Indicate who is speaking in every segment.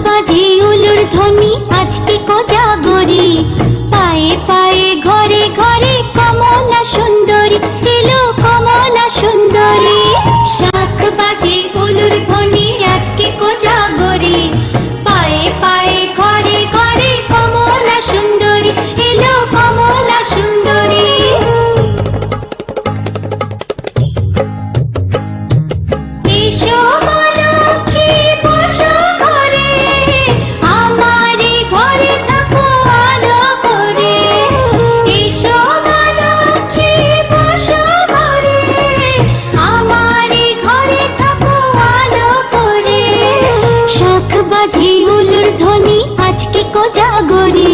Speaker 1: বাজে উলুর ধ্বনি আজকে কোজাগরি, পায়ে পায়ে ঘরে ঘরে কমলা সুন্দরী এলো কমলা সুন্দরী। শাখ বাজে উলুর ধ্বনি আজকে কোজাগরি, পায়ে পায়ে ঘরে ঘরে কমলা সুন্দরী এলো কমলা সুন্দরী। এসো মা লক্ষ্মী বসো ঘরে, আমারে ঘরে থাকো আলো করে। এসো মা লক্ষ্মী বসো ঘরে, আমারে ঘরে থাকো আলো করে। শাখ বাজে উলুর ধ্বনি আজকে কোজাগরি,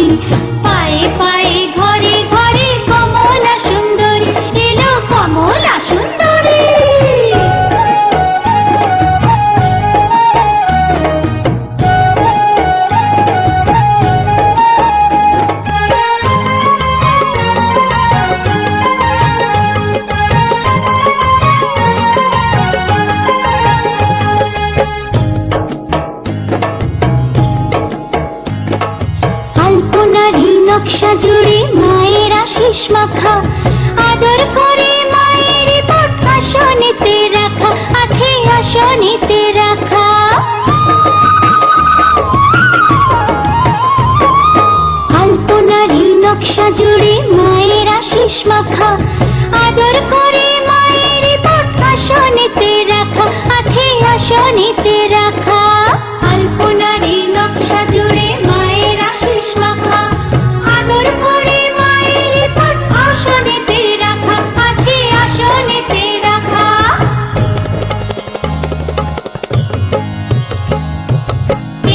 Speaker 1: পায়ে পায়ে ঘরে ঘরে কমলা সুন্দরী এলো কমলা সুন্দরী। আলপনারি নকশা জুড়ে মায়ের আশিস মাখা, আদর করে মায়ের পট আসনেতে রাখা আছে আসনেতে রাখা। আলপনারি নকশা জুড়ে মায়ের আশিস মাখা, আদর করে মায়ের পট আসনেতে রাখা আছে আসনেতে রাখা। আলপনারি নকশা জুড়ে মায়ের আশিস মাখা, আদর করে মায়ের পট আসনেতে রাখা আছে আসনেতে রাখা।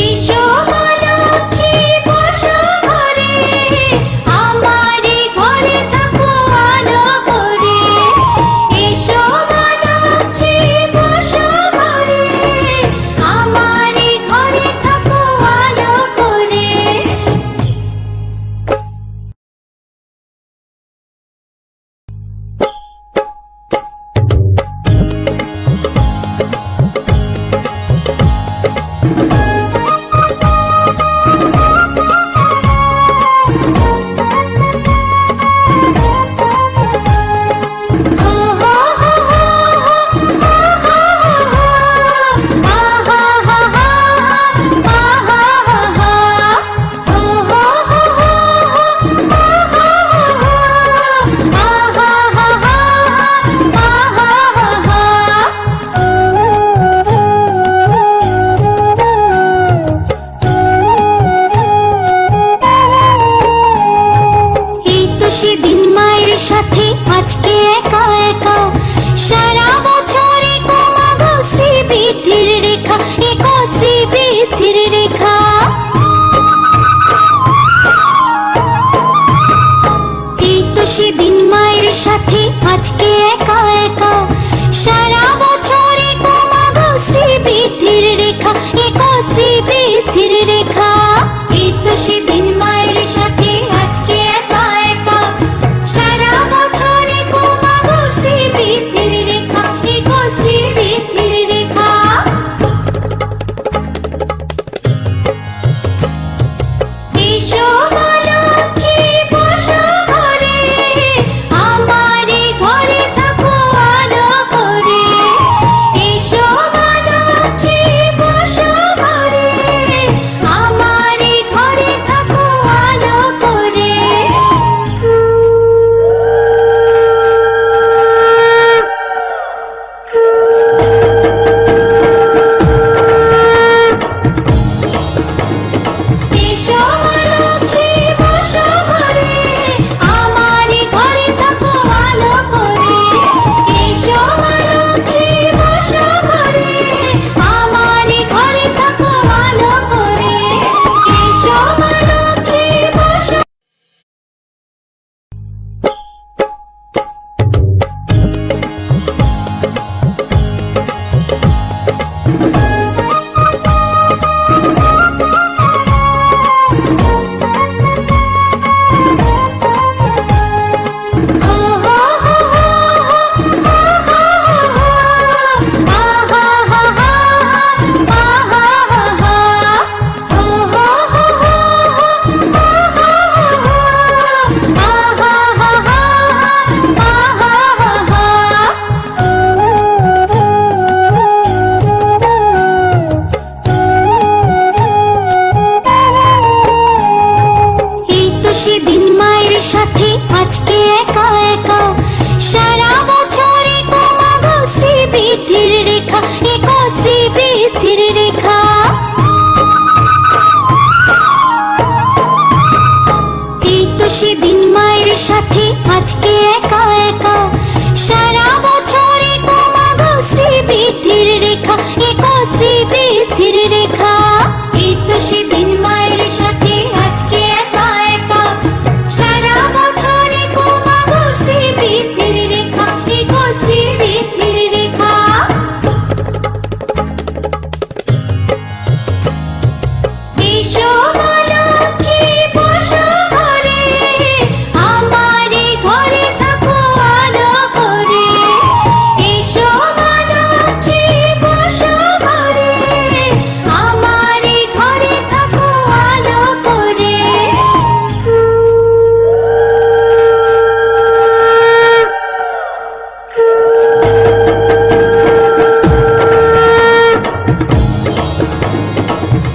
Speaker 1: এসো মা লক্ষ্মী বসো ঘরে, আমারে ঘরে থাকো আলো করে। এসো মা লক্ষ্মী বসো ঘরে, আমারে আজকে একা একা সারা বছরে কমাগো শ্রীবৃদ্ধির রেখা একা শ্রীবৃদ্ধির রেখা এই তো সেদিন মায়ের সাথে আজকে একা একা সারা বছরে কমাগো শ্রীবৃদ্ধির রেখা একা শ্রীবৃদ্ধির রেখা এই তো সেদিন মায়ের সাথে আজকে একা একা সারা বছরে কমাগো শ্রীবৃদ্ধির রেখা একা শ্রীবৃদ্ধির রেখা এসো মা লক্ষ্মী বসো ঘরে আমারে ঘরে থাকো আলো করে এসো মা লক্ষ্মী বসো ঘরে আমারে ঘরে থাকো আলো করে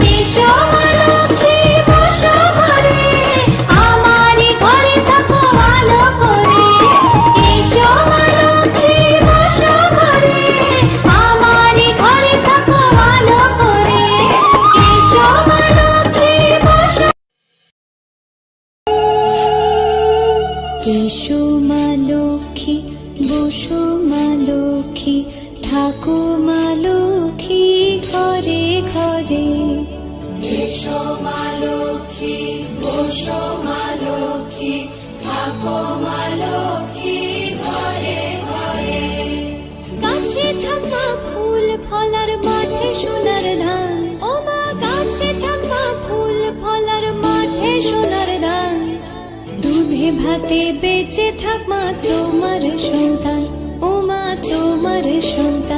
Speaker 1: এসো মা লক্ষ্মী বসো ঘরে আমারে ঘরে থাকো আলো করে এসো মা লক্ষ্মী বসো ঘরে আমারে ঘরে থাকো আলো করে এসো মা লক্ষ্মী বসো এসো মা লক্ষ্মী বসো মা লক্ষ্মী থাকো মা লক্ষ্মী ঘরে ঘরে
Speaker 2: এসো মা লক্ষ্মী বসো মা লক্ষ্মী থাকো মা লক্ষ্মী ঘরে ঘরে
Speaker 1: গাছে থাকা ফুল ফলার মাঠে সোনার ধান ও মা গাছে থাকা ফুল ফলার মাঠে সোনার ধান দুধে ভাতে বেঁচে থাক মা তোমার সন্তান ও মা তোমার সন্তান